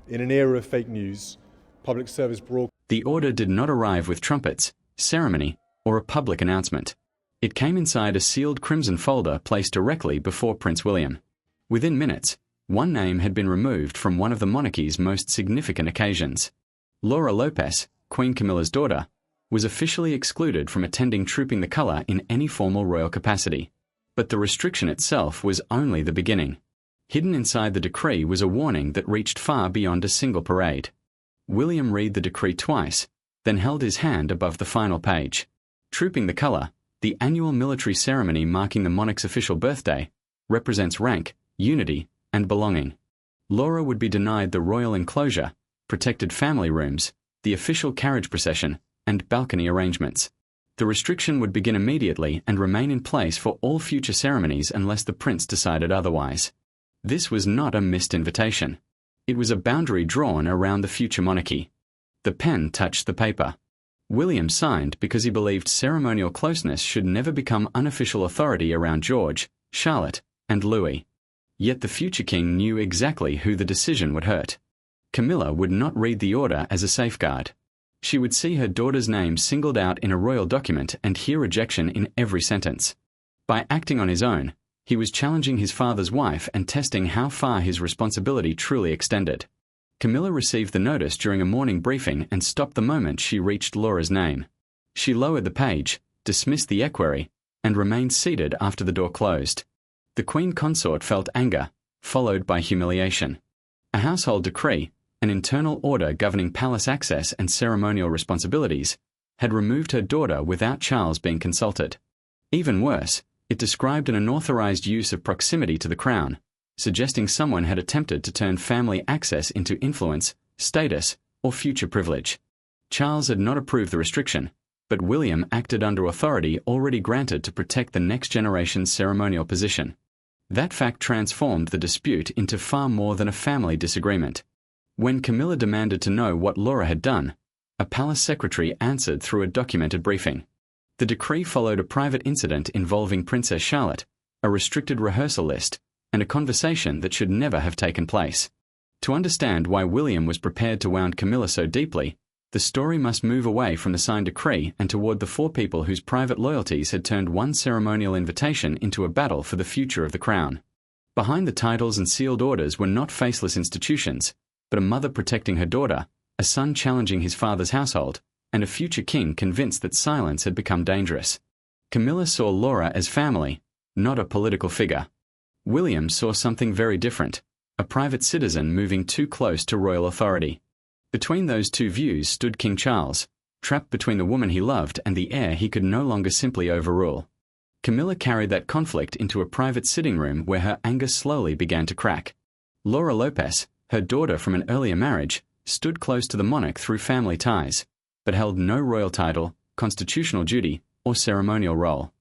In an era of fake news, public service broadcast. The order did not arrive with trumpets, ceremony, or a public announcement. It came inside a sealed crimson folder placed directly before Prince William. Within minutes, one name had been removed from one of the monarchy's most significant occasions. Laura Lopes, Queen Camilla's daughter, was officially excluded from attending Trooping the Colour in any formal royal capacity. But the restriction itself was only the beginning. Hidden inside the decree was a warning that reached far beyond a single parade. William read the decree twice, then held his hand above the final page. Trooping the Colour, the annual military ceremony marking the monarch's official birthday, represents rank, unity, and belonging. Laura would be denied the royal enclosure, protected family rooms, the official carriage procession, and balcony arrangements. The restriction would begin immediately and remain in place for all future ceremonies unless the prince decided otherwise. This was not a missed invitation. It was a boundary drawn around the future monarchy. The pen touched the paper. William signed because he believed ceremonial closeness should never become unofficial authority around George, Charlotte, and Louis. Yet the future king knew exactly who the decision would hurt. Camilla would not read the order as a safeguard. She would see her daughter's name singled out in a royal document and hear rejection in every sentence. By acting on his own, he was challenging his father's wife and testing how far his responsibility truly extended. Camilla received the notice during a morning briefing and stopped the moment she reached Laura's name. She lowered the page, dismissed the equerry, and remained seated after the door closed. The queen consort felt anger, followed by humiliation. A household decree, an internal order governing palace access and ceremonial responsibilities, had removed her daughter without Charles being consulted. Even worse, it described an unauthorized use of proximity to the crown, suggesting someone had attempted to turn family access into influence, status, or future privilege. Charles had not approved the restriction, but William acted under authority already granted to protect the next generation's ceremonial position. That fact transformed the dispute into far more than a family disagreement. When Camilla demanded to know what Laura had done, a palace secretary answered through a documented briefing. The decree followed a private incident involving Princess Charlotte, a restricted rehearsal list, and a conversation that should never have taken place. To understand why William was prepared to wound Camilla so deeply, the story must move away from the signed decree and toward the four people whose private loyalties had turned one ceremonial invitation into a battle for the future of the crown. Behind the titles and sealed orders were not faceless institutions, but a mother protecting her daughter, a son challenging his father's household, and a future king convinced that silence had become dangerous. Camilla saw Laura as family, not a political figure. William saw something very different, a private citizen moving too close to royal authority. Between those two views stood King Charles, trapped between the woman he loved and the heir he could no longer simply overrule. Camilla carried that conflict into a private sitting room where her anger slowly began to crack. Laura Lopes, her daughter from an earlier marriage, stood close to the monarch through family ties, but held no royal title, constitutional duty, or ceremonial role.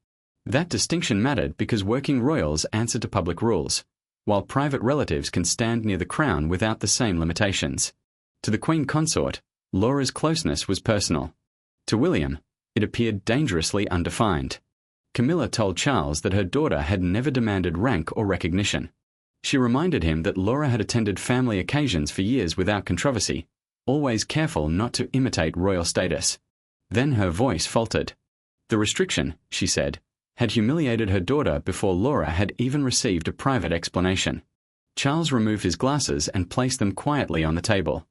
That distinction mattered because working royals answer to public rules, while private relatives can stand near the crown without the same limitations. To the queen consort, Laura's closeness was personal. To William, it appeared dangerously undefined. Camilla told Charles that her daughter had never demanded rank or recognition. She reminded him that Laura had attended family occasions for years without controversy, always careful not to imitate royal status. Then her voice faltered. The restriction, she said, had humiliated her daughter before Laura had even received a private explanation. Charles removed his glasses and placed them quietly on the table.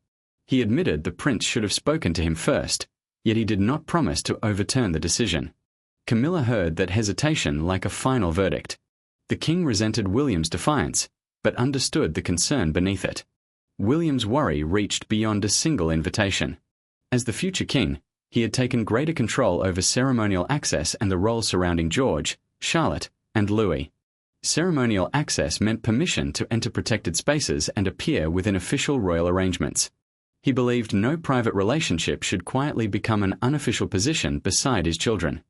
He admitted the prince should have spoken to him first, yet he did not promise to overturn the decision. Camilla heard that hesitation like a final verdict. The king resented William's defiance, but understood the concern beneath it. William's worry reached beyond a single invitation. As the future king, he had taken greater control over ceremonial access and the roles surrounding George, Charlotte, and Louis. Ceremonial access meant permission to enter protected spaces and appear within official royal arrangements. He believed no private relationship should quietly become an unofficial position beside his children.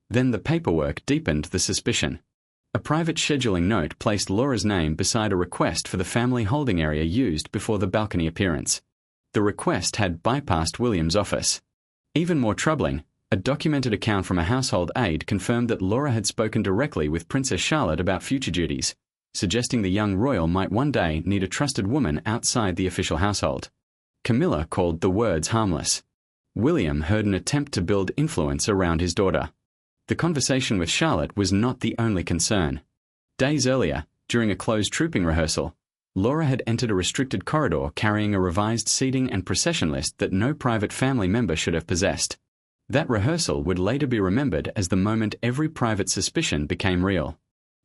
Then the paperwork deepened the suspicion. A private scheduling note placed Laura's name beside a request for the family holding area used before the balcony appearance. The request had bypassed William's office. Even more troubling, a documented account from a household aide confirmed that Laura had spoken directly with Princess Charlotte about future duties, suggesting the young royal might one day need a trusted woman outside the official household. Camilla called the words harmless. William heard an attempt to build influence around his daughter. The conversation with Charlotte was not the only concern. Days earlier, during a closed trooping rehearsal, Laura had entered a restricted corridor carrying a revised seating and procession list that no private family member should have possessed. That rehearsal would later be remembered as the moment every private suspicion became real.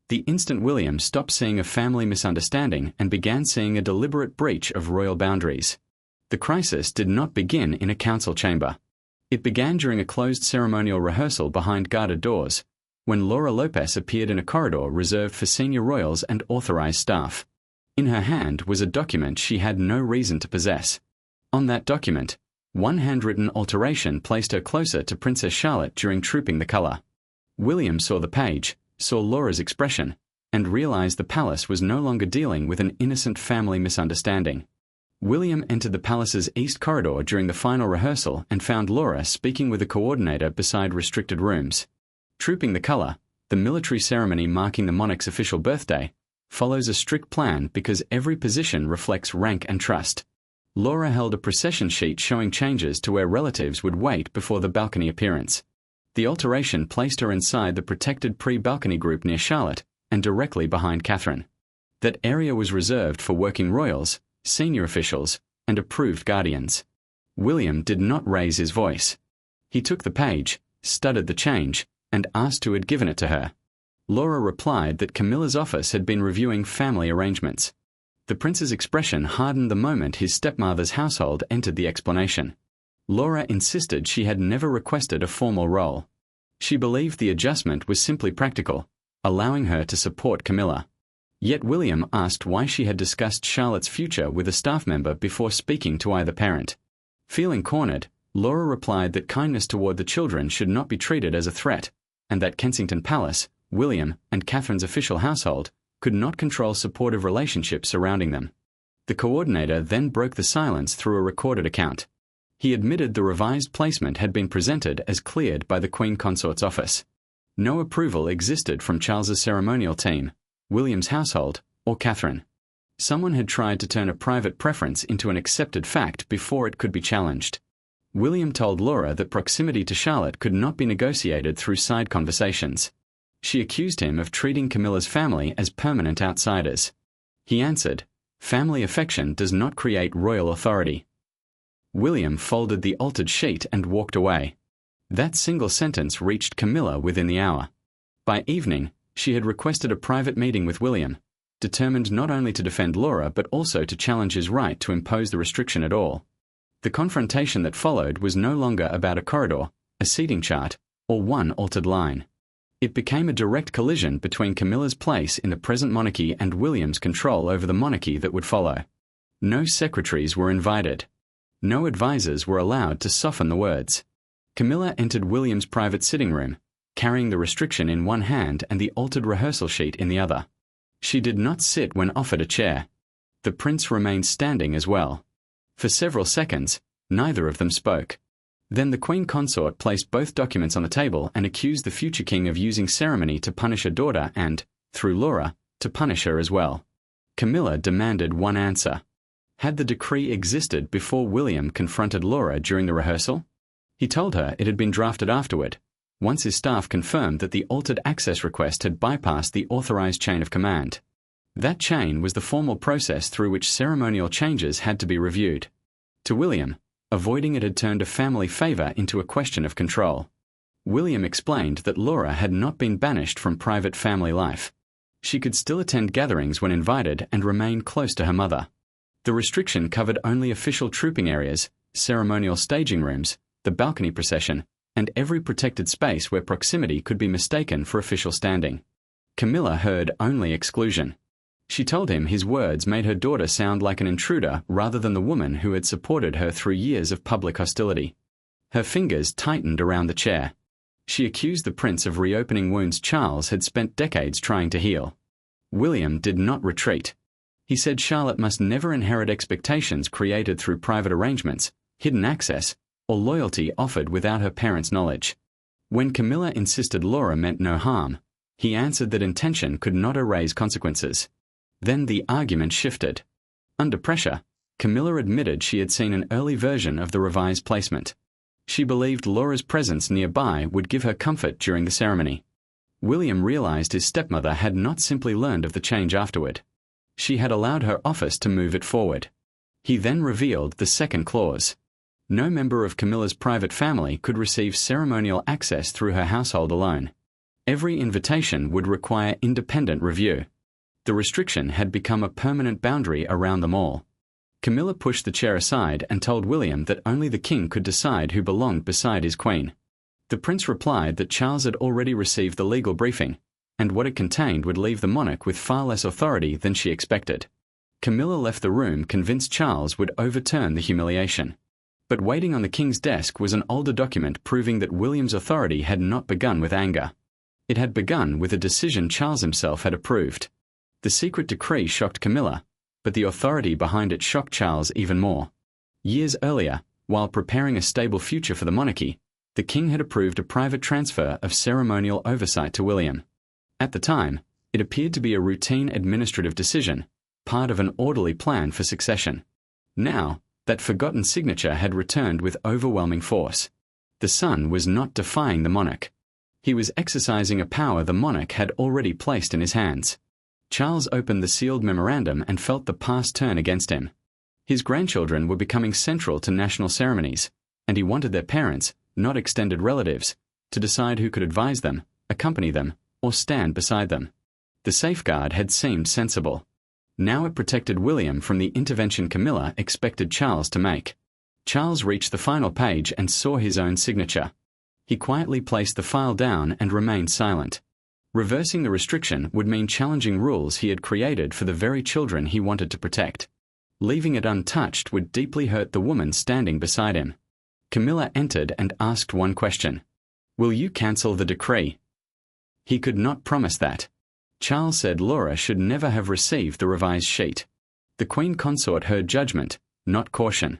The instant William stopped seeing a family misunderstanding and began seeing a deliberate breach of royal boundaries. The crisis did not begin in a council chamber. It began during a closed ceremonial rehearsal behind guarded doors, when Laura Lopes appeared in a corridor reserved for senior royals and authorized staff. In her hand was a document she had no reason to possess. On that document, one handwritten alteration placed her closer to Princess Charlotte during trooping the colour. William saw the page, saw Laura's expression, and realized the palace was no longer dealing with an innocent family misunderstanding. William entered the palace's east corridor during the final rehearsal and found Laura speaking with a coordinator beside restricted rooms. Trooping the colour, the military ceremony marking the monarch's official birthday, follows a strict plan because every position reflects rank and trust. Laura held a procession sheet showing changes to where relatives would wait before the balcony appearance. The alteration placed her inside the protected pre-balcony group near Charlotte and directly behind Catherine. That area was reserved for working royals, senior officials, and approved guardians. William did not raise his voice. He took the page, studied the change, and asked who had given it to her. Laura replied that Camilla's office had been reviewing family arrangements. The prince's expression hardened the moment his stepmother's household entered the explanation. Laura insisted she had never requested a formal role. She believed the adjustment was simply practical, allowing her to support Camilla. Yet William asked why she had discussed Charlotte's future with a staff member before speaking to either parent. Feeling cornered, Laura replied that kindness toward the children should not be treated as a threat, and that Kensington Palace, William, and Catherine's official household could not control supportive relationships surrounding them. The coordinator then broke the silence through a recorded account. He admitted the revised placement had been presented as cleared by the Queen Consort's office. No approval existed from Charles's ceremonial team, William's household, or Catherine. Someone had tried to turn a private preference into an accepted fact before it could be challenged. William told Laura that proximity to Charlotte could not be negotiated through side conversations. She accused him of treating Camilla's family as permanent outsiders. He answered, "Family affection does not create royal authority." William folded the altered sheet and walked away. That single sentence reached Camilla within the hour. By evening, she had requested a private meeting with William, determined not only to defend Laura but also to challenge his right to impose the restriction at all. The confrontation that followed was no longer about a corridor, a seating chart, or one altered line. It became a direct collision between Camilla's place in the present monarchy and William's control over the monarchy that would follow. No secretaries were invited. No advisors were allowed to soften the words. Camilla entered William's private sitting room, carrying the restriction in one hand and the altered rehearsal sheet in the other. She did not sit when offered a chair. The prince remained standing as well. For several seconds, neither of them spoke. Then the Queen Consort placed both documents on the table and accused the future king of using ceremony to punish her daughter and, through Laura, to punish her as well. Camilla demanded one answer. Had the decree existed before William confronted Laura during the rehearsal? He told her it had been drafted afterward, once his staff confirmed that the altered access request had bypassed the authorized chain of command. That chain was the formal process through which ceremonial changes had to be reviewed. To William, avoiding it had turned a family favor into a question of control. William explained that Laura had not been banished from private family life. She could still attend gatherings when invited and remain close to her mother. The restriction covered only official trooping areas, ceremonial staging rooms, the balcony procession, and every protected space where proximity could be mistaken for official standing. Camilla heard only exclusion. She told him his words made her daughter sound like an intruder rather than the woman who had supported her through years of public hostility. Her fingers tightened around the chair. She accused the prince of reopening wounds Charles had spent decades trying to heal. William did not retreat. He said Charlotte must never inherit expectations created through private arrangements, hidden access, or loyalty offered without her parents' knowledge. When Camilla insisted Laura meant no harm, he answered that intention could not erase consequences. Then the argument shifted. Under pressure, Camilla admitted she had seen an early version of the revised placement. She believed Laura's presence nearby would give her comfort during the ceremony. William realized his stepmother had not simply learned of the change afterward. She had allowed her office to move it forward. He then revealed the second clause. No member of Camilla's private family could receive ceremonial access through her household alone. Every invitation would require independent review. The restriction had become a permanent boundary around them all. Camilla pushed the chair aside and told William that only the king could decide who belonged beside his queen. The prince replied that Charles had already received the legal briefing, and what it contained would leave the monarch with far less authority than she expected. Camilla left the room convinced Charles would overturn the humiliation. But waiting on the king's desk was an older document proving that William's authority had not begun with anger. It had begun with a decision Charles himself had approved. The secret decree shocked Camilla, but the authority behind it shocked Charles even more. Years earlier, while preparing a stable future for the monarchy, the king had approved a private transfer of ceremonial oversight to William. At the time, it appeared to be a routine administrative decision, part of an orderly plan for succession. Now, that forgotten signature had returned with overwhelming force. The son was not defying the monarch. He was exercising a power the monarch had already placed in his hands. Charles opened the sealed memorandum and felt the past turn against him. His grandchildren were becoming central to national ceremonies, and he wanted their parents, not extended relatives, to decide who could advise them, accompany them, or stand beside them. The safeguard had seemed sensible. Now it protected William from the intervention Camilla expected Charles to make. Charles reached the final page and saw his own signature. He quietly placed the file down and remained silent. Reversing the restriction would mean challenging rules he had created for the very children he wanted to protect. Leaving it untouched would deeply hurt the woman standing beside him. Camilla entered and asked one question. "Will you cancel the decree?" He could not promise that. Charles said Laura should never have received the revised sheet. The Queen Consort heard judgment, not caution.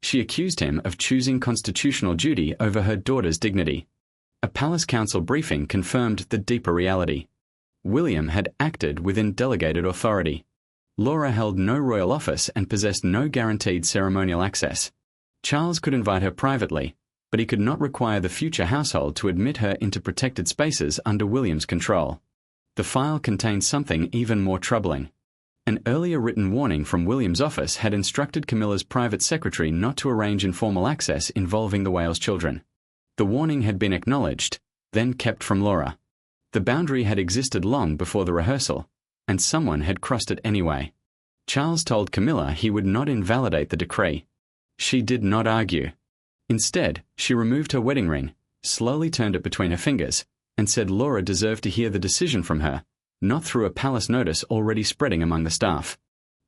She accused him of choosing constitutional duty over her daughter's dignity. A Palace Council briefing confirmed the deeper reality. William had acted within delegated authority. Laura held no royal office and possessed no guaranteed ceremonial access. Charles could invite her privately, but he could not require the future household to admit her into protected spaces under William's control. The file contained something even more troubling. An earlier written warning from William's office had instructed Camilla's private secretary not to arrange informal access involving the Wales children. The warning had been acknowledged, then kept from Laura. The boundary had existed long before the rehearsal, and someone had crossed it anyway. Charles told Camilla he would not invalidate the decree. She did not argue. Instead, she removed her wedding ring, slowly turned it between her fingers, and said Laura deserved to hear the decision from her, not through a palace notice already spreading among the staff.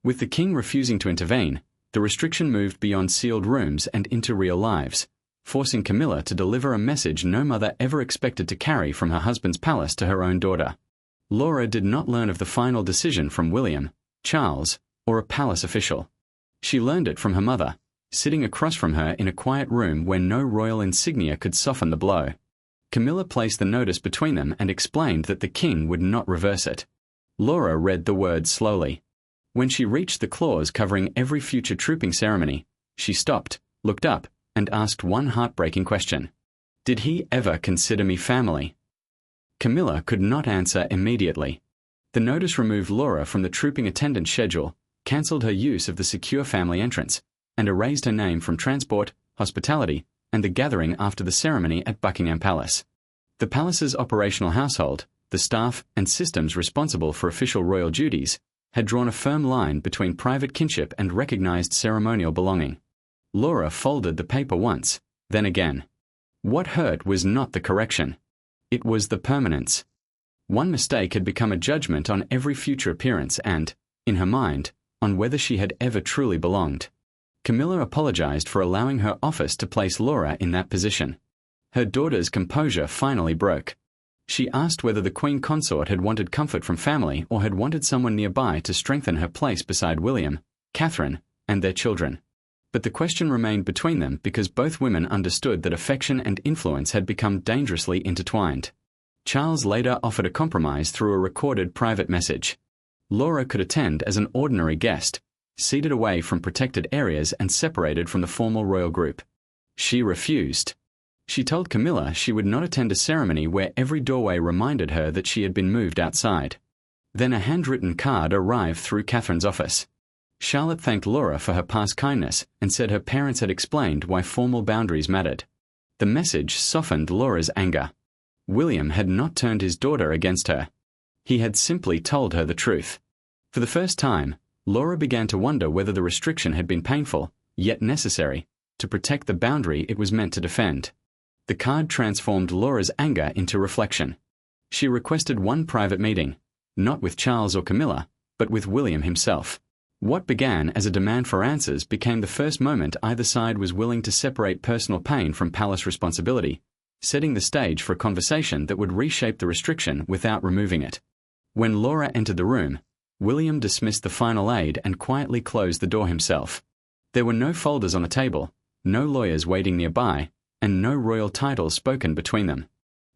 With the king refusing to intervene, the restriction moved beyond sealed rooms and into real lives, forcing Camilla to deliver a message no mother ever expected to carry from her husband's palace to her own daughter. Laura did not learn of the final decision from William, Charles, or a palace official. She learned it from her mother, sitting across from her in a quiet room where no royal insignia could soften the blow. Camilla placed the notice between them and explained that the king would not reverse it. Laura read the words slowly. When she reached the clause covering every future trooping ceremony, she stopped, looked up, and asked one heartbreaking question. Did he ever consider me family? Camilla could not answer immediately. The notice removed Laura from the trooping attendance schedule, cancelled her use of the secure family entrance, and erased her name from transport, hospitality, and the gathering after the ceremony at Buckingham Palace. The palace's operational household, the staff and systems responsible for official royal duties, had drawn a firm line between private kinship and recognized ceremonial belonging. Laura folded the paper once, then again. What hurt was not the correction. It was the permanence. One mistake had become a judgment on every future appearance and, in her mind, on whether she had ever truly belonged. Camilla apologized for allowing her office to place Laura in that position. Her daughter's composure finally broke. She asked whether the Queen Consort had wanted comfort from family or had wanted someone nearby to strengthen her place beside William, Catherine, and their children. But the question remained between them because both women understood that affection and influence had become dangerously intertwined. Charles later offered a compromise through a recorded private message. Laura could attend as an ordinary guest, seated away from protected areas and separated from the formal royal group. She refused. She told Camilla she would not attend a ceremony where every doorway reminded her that she had been moved outside. Then a handwritten card arrived through Catherine's office. Charlotte thanked Laura for her past kindness and said her parents had explained why formal boundaries mattered. The message softened Laura's anger. William had not turned his daughter against her. He had simply told her the truth. For the first time, Laura began to wonder whether the restriction had been painful, yet necessary, to protect the boundary it was meant to defend. The card transformed Laura's anger into reflection. She requested one private meeting, not with Charles or Camilla, but with William himself. What began as a demand for answers became the first moment either side was willing to separate personal pain from palace responsibility, setting the stage for a conversation that would reshape the restriction without removing it. When Laura entered the room, William dismissed the final aid and quietly closed the door himself. There were no folders on the table, no lawyers waiting nearby, and no royal titles spoken between them.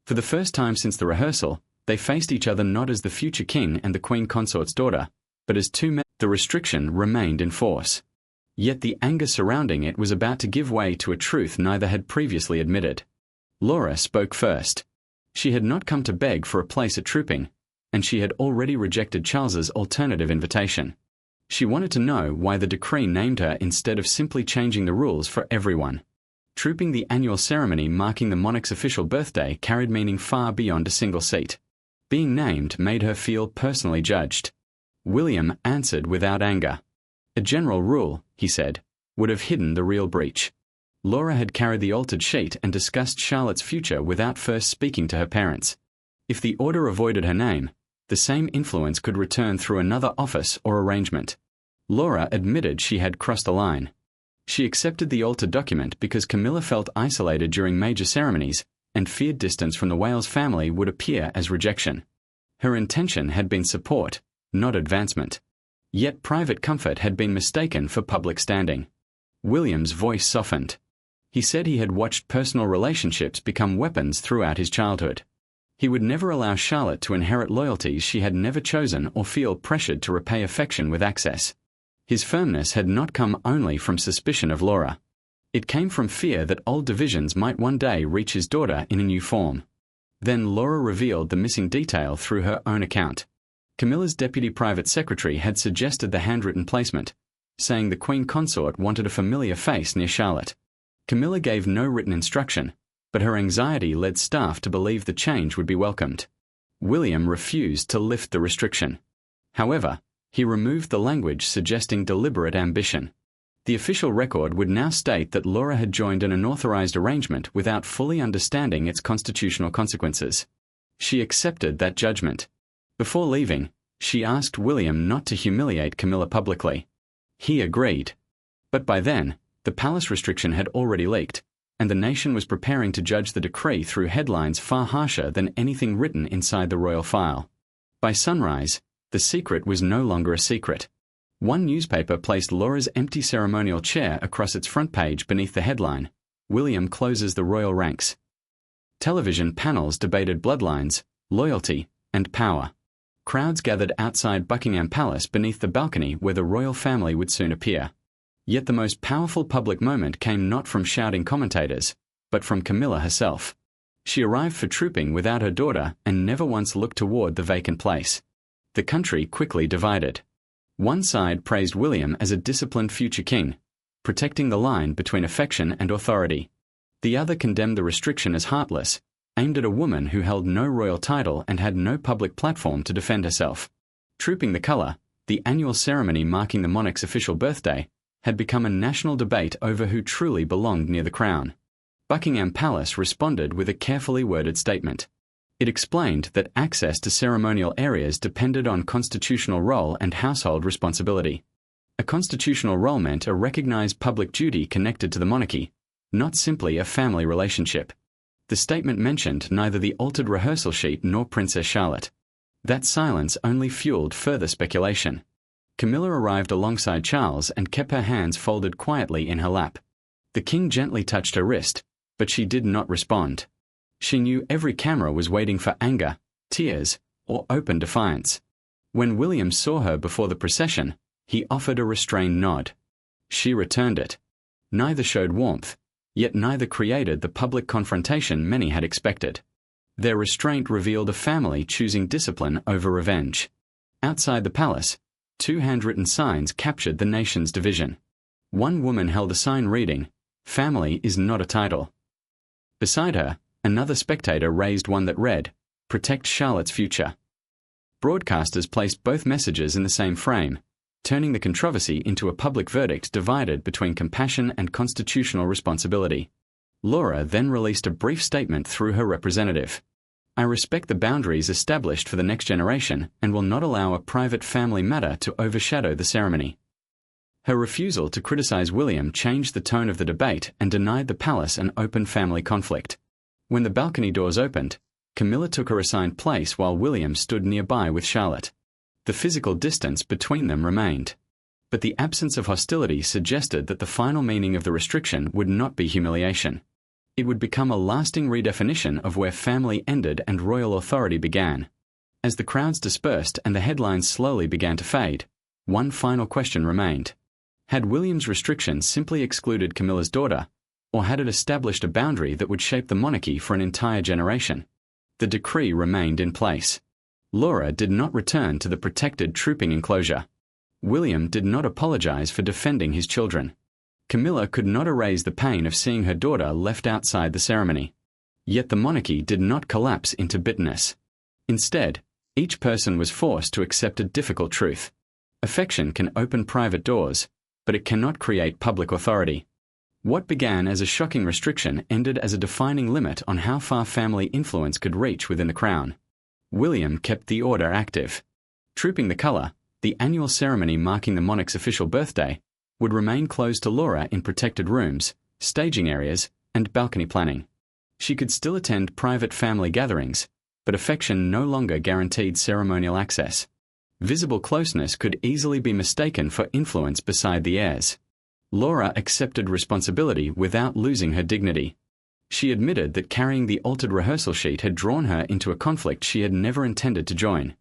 For the first time since the rehearsal, they faced each other not as the future king and the queen consort's daughter, but as two men. The restriction remained in force. Yet the anger surrounding it was about to give way to a truth neither had previously admitted. Laura spoke first. She had not come to beg for a place at trooping, and she had already rejected Charles's alternative invitation. She wanted to know why the decree named her instead of simply changing the rules for everyone. Trooping, the annual ceremony marking the monarch's official birthday, carried meaning far beyond a single seat. Being named made her feel personally judged. William answered without anger. A general rule, he said, would have hidden the real breach. Laura had carried the altered sheet and discussed Charlotte's future without first speaking to her parents. If the order avoided her name, the same influence could return through another office or arrangement. Laura admitted she had crossed the line. She accepted the altered document because Camilla felt isolated during major ceremonies and feared distance from the Wales family would appear as rejection. Her intention had been support, not advancement. Yet private comfort had been mistaken for public standing. William's voice softened. He said he had watched personal relationships become weapons throughout his childhood. He would never allow Charlotte to inherit loyalties she had never chosen or feel pressured to repay affection with access. His firmness had not come only from suspicion of Laura. It came from fear that old divisions might one day reach his daughter in a new form. Then Laura revealed the missing detail through her own account. Camilla's deputy private secretary had suggested the handwritten placement, saying the queen consort wanted a familiar face near Charlotte. Camilla gave no written instruction, but her anxiety led staff to believe the change would be welcomed. William refused to lift the restriction. However, he removed the language suggesting deliberate ambition. The official record would now state that Laura had joined an unauthorized arrangement without fully understanding its constitutional consequences. She accepted that judgment. Before leaving, she asked William not to humiliate Camilla publicly. He agreed. But by then, the palace restriction had already leaked, and the nation was preparing to judge the decree through headlines far harsher than anything written inside the royal file. By sunrise, the secret was no longer a secret. One newspaper placed Laura's empty ceremonial chair across its front page beneath the headline, "William closes the royal ranks." Television panels debated bloodlines, loyalty, and power. Crowds gathered outside Buckingham Palace beneath the balcony where the royal family would soon appear. Yet the most powerful public moment came not from shouting commentators, but from Camilla herself. She arrived for trooping without her daughter and never once looked toward the vacant place. The country quickly divided. One side praised William as a disciplined future king, protecting the line between affection and authority. The other condemned the restriction as heartless, aimed at a woman who held no royal title and had no public platform to defend herself. Trooping the colour, the annual ceremony marking the monarch's official birthday, had become a national debate over who truly belonged near the crown. Buckingham Palace responded with a carefully worded statement. It explained that access to ceremonial areas depended on constitutional role and household responsibility. A constitutional role meant a recognised public duty connected to the monarchy, not simply a family relationship. The statement mentioned neither the altered rehearsal sheet nor Princess Charlotte. That silence only fueled further speculation. Camilla arrived alongside Charles and kept her hands folded quietly in her lap. The king gently touched her wrist, but she did not respond. She knew every camera was waiting for anger, tears, or open defiance. When William saw her before the procession, He offered a restrained nod. She returned it. Neither showed warmth, yet neither created the public confrontation many had expected. Their restraint revealed a family choosing discipline over revenge. Outside the palace, 2 handwritten signs captured the nation's division. One woman held a sign reading, "Family is not a title." Beside her, another spectator raised one that read, "Protect Charlotte's future." Broadcasters placed both messages in the same frame, turning the controversy into a public verdict divided between compassion and constitutional responsibility. Laura then released a brief statement through her representative. "I respect the boundaries established for the next generation and will not allow a private family matter to overshadow the ceremony." Her refusal to criticize William changed the tone of the debate and denied the palace an open family conflict. When the balcony doors opened, Camilla took her assigned place while William stood nearby with Charlotte. The physical distance between them remained. But the absence of hostility suggested that the final meaning of the restriction would not be humiliation. It would become a lasting redefinition of where family ended and royal authority began. As the crowds dispersed and the headlines slowly began to fade, one final question remained. Had William's restriction simply excluded Camilla's daughter, or had it established a boundary that would shape the monarchy for an entire generation? The decree remained in place. Laura did not return to the protected trooping enclosure. William did not apologize for defending his children. Camilla could not erase the pain of seeing her daughter left outside the ceremony. Yet the monarchy did not collapse into bitterness. Instead, each person was forced to accept a difficult truth. Affection can open private doors, but it cannot create public authority. What began as a shocking restriction ended as a defining limit on how far family influence could reach within the crown. William kept the order active. Trooping the colour, the annual ceremony marking the monarch's official birthday, would remain closed to Laura in protected rooms, staging areas, and balcony planning. She could still attend private family gatherings, but affection no longer guaranteed ceremonial access. Visible closeness could easily be mistaken for influence beside the heirs. Laura accepted responsibility without losing her dignity. She admitted that carrying the altered rehearsal sheet had drawn her into a conflict she had never intended to join.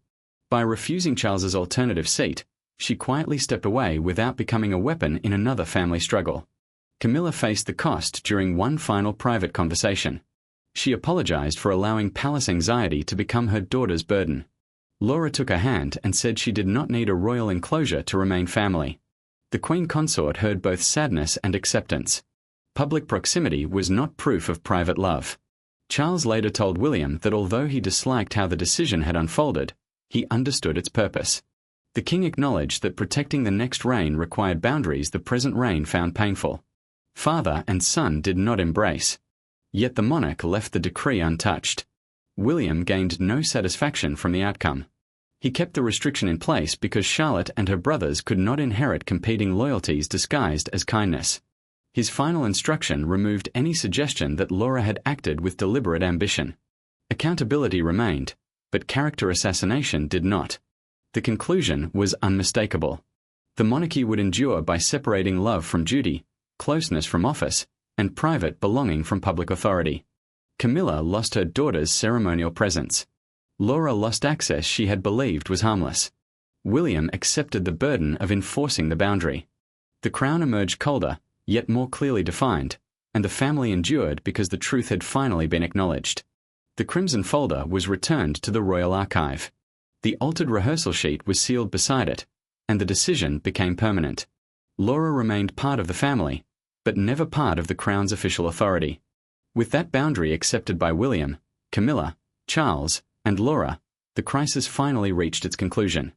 By refusing Charles's alternative seat, she quietly stepped away without becoming a weapon in another family struggle. Camilla faced the cost during one final private conversation. She apologized for allowing palace anxiety to become her daughter's burden. Laura took her hand and said she did not need a royal enclosure to remain family. The Queen Consort heard both sadness and acceptance. Public proximity was not proof of private love. Charles later told William that although he disliked how the decision had unfolded, he understood its purpose. The king acknowledged that protecting the next reign required boundaries the present reign found painful. Father and son did not embrace. Yet the monarch left the decree untouched. William gained no satisfaction from the outcome. He kept the restriction in place because Charlotte and her brothers could not inherit competing loyalties disguised as kindness. His final instruction removed any suggestion that Laura had acted with deliberate ambition. Accountability remained, but character assassination did not. The conclusion was unmistakable. The monarchy would endure by separating love from duty, closeness from office, and private belonging from public authority. Camilla lost her daughter's ceremonial presence. Laura lost access she had believed was harmless. William accepted the burden of enforcing the boundary. The crown emerged colder, yet more clearly defined, and the family endured because the truth had finally been acknowledged. The crimson folder was returned to the royal archive. The altered rehearsal sheet was sealed beside it, and the decision became permanent. Laura remained part of the family, but never part of the crown's official authority. With that boundary accepted by William, Camilla, Charles, and Laura, the crisis finally reached its conclusion.